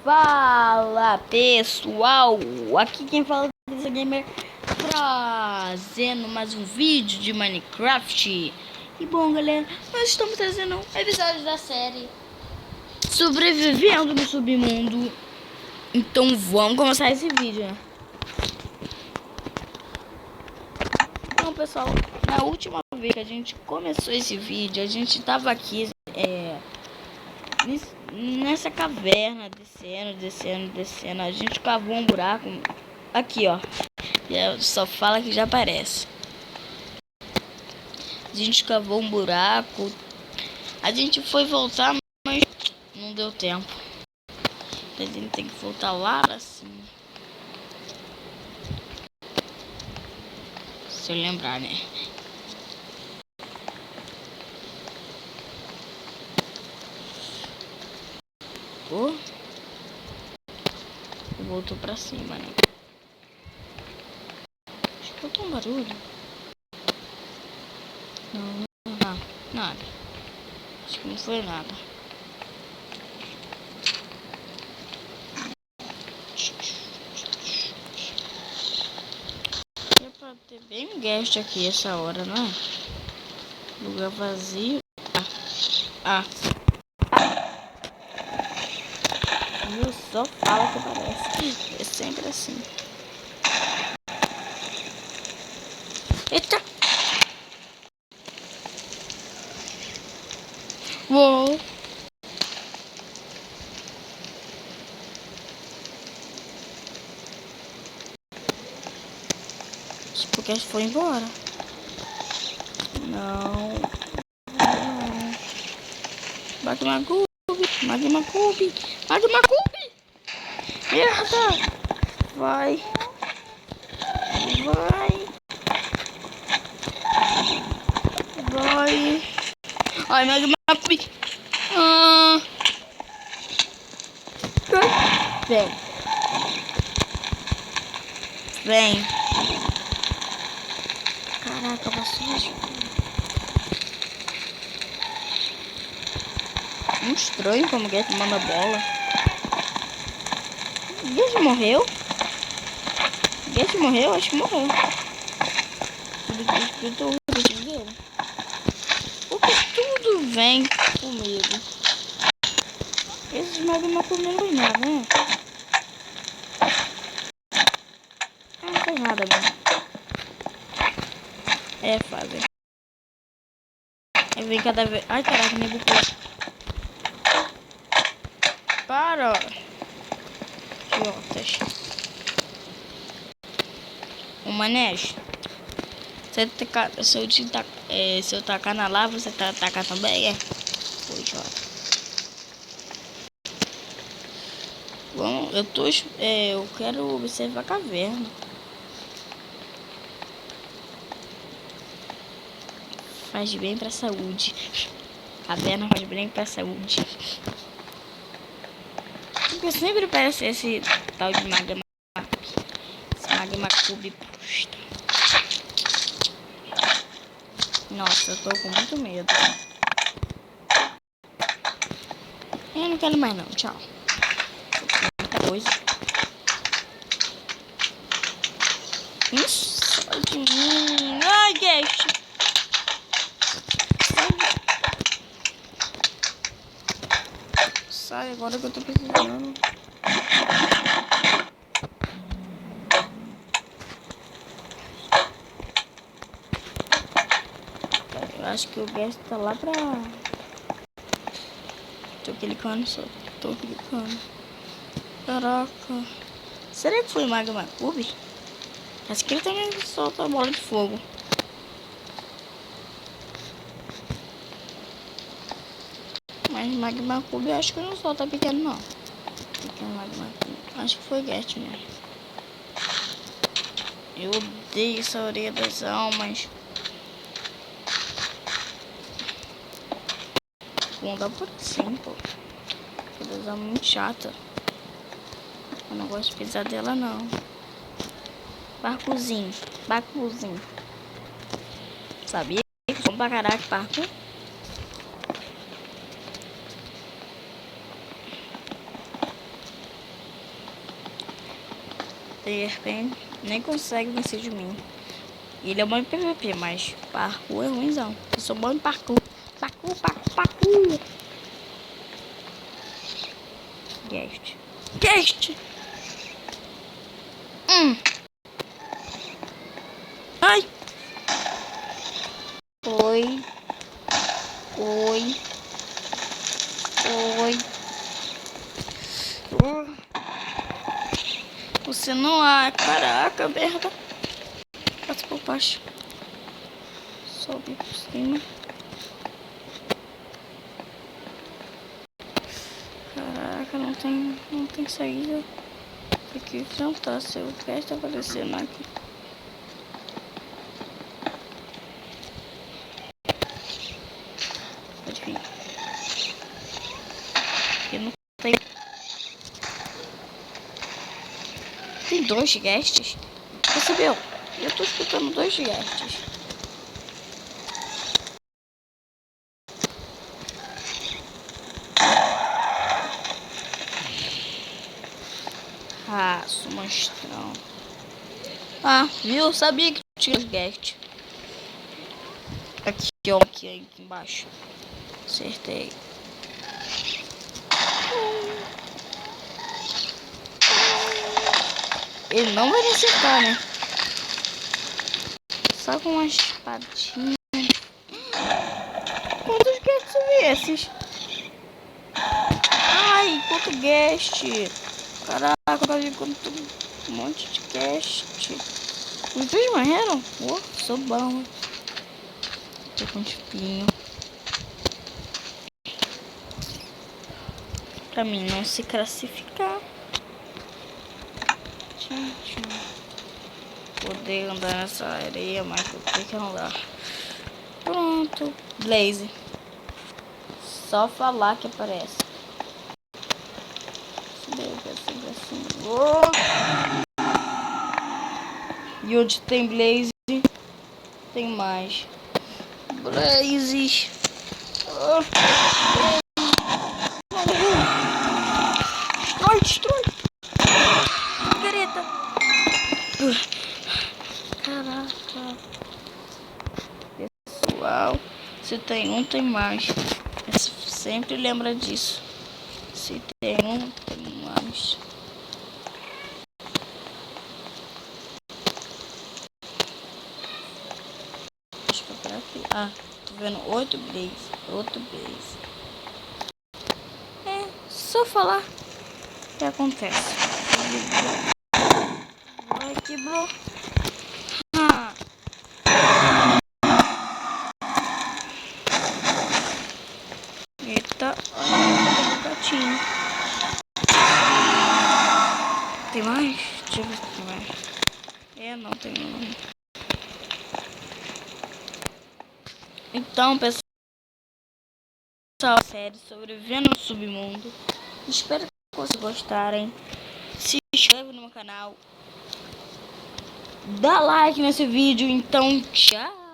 Fala pessoal, aqui quem fala é o Gamer, trazendo mais um vídeo de Minecraft. E bom galera, nós estamos trazendo episódios da série Sobrevivendo no Submundo. Então vamos começar esse vídeo, né? Então pessoal, na última vez que a gente começou esse vídeo, a gente tava aqui nessa caverna, descendo. A gente cavou um buraco aqui, ó. Só fala que já aparece. A gente cavou um buraco. A gente foi voltar, mas não deu tempo. A gente tem que voltar lá pra cima. Se eu lembrar, né? Oh. Voltou pra cima, né? Acho que foi um barulho. Não, nada. Acho que não foi nada. É pra ter bem guest aqui essa hora, não é? Lugar vazio. Eu só fala que parece. É sempre assim. Eita! Uou! Porque foi embora. Não. Magma Cube. Merda. Vai. Ai, Magma Cube. Vem. Caraca, bastante. Muito estranho como Get manda bola. Get morreu? Acho que morreu. Eu tô dele. Porque tudo vem comigo. Esses magma comigo não, né? Não faz nada, não. É fácil. Aí vem cada vez. Ai, caraca, nem bucou. Para! Idiotas. O Manejo. Se eu tacar na lava, você tacar também, é? Pô, idiota. Bom, eu quero observar a caverna. Faz bem pra saúde. Caverna faz bem pra saúde. Porque sempre parece esse tal de Magma. Esse Magma Cube. Nossa, eu tô com muito medo. Eu não quero mais não, tchau. Muita coisa. Sai de mim. Ai, guest. Sai agora que eu tô precisando. Eu acho que o guest tá lá pra... Tô clicando. Caraca. Será que foi Magma Cube? Acho que ele também solta a bola de fogo. Mas Magma Cube eu acho que não solta pequeno não. Pequeno Magma Cube. Acho que foi Get mesmo. Eu odeio essa orelha das almas. Vou andar por cima, pô. Essa das almas é muito chata. Eu não gosto de pisar dela não. Barcozinho. Sabia que foi pra caraca parkour? de repente nem consegue vencer de mim. Ele é bom em PVP, mas parkour é ruimzão. Eu sou bom em parkour. Parkour. Guest. Ai. Oi. Você não há. Caraca, merda. Passa por baixo. Sobe por cima. Caraca, não tem saída. Aqui não tá. Seu pé tá aparecendo aqui. Pode vir. Eu não tem. Tem 2 guests? Percebeu? Eu tô escutando 2 guests. Ah, sou monstrão. Ah, viu? Sabia que tinha os guests. Aqui, ó. Aqui embaixo. Acertei. Ele não vai me acertar, né? Só com uma espadinha. Quantos guests são esses? Ai, quanto guest. Caraca, vai vir quanto um monte de guest. Os 2 morreram? Sou bom. Tô com espinho. Pra mim não se classificar. Odeio andar nessa areia, mas eu tenho que andar. Pronto. Blaze. Só falar que aparece. Assim. E onde tem Blaze, tem mais. Blazes. Destrói. Careta. Caraca. Pessoal, se tem um, tem mais. Sempre lembra disso. Se tem um, tem mais. Acho que é por aqui. Ah, tô vendo outro Blaze. É, só falar o que acontece. Ai, quebrou. Eita, olha o gatinho. Tem mais? Deixa eu ver se tem mais. Não tem não. Então, pessoal, série Sobrevivendo no Submundo. Espero que vocês gostarem. Se inscreve no meu canal. Dá like nesse vídeo. Então, tchau.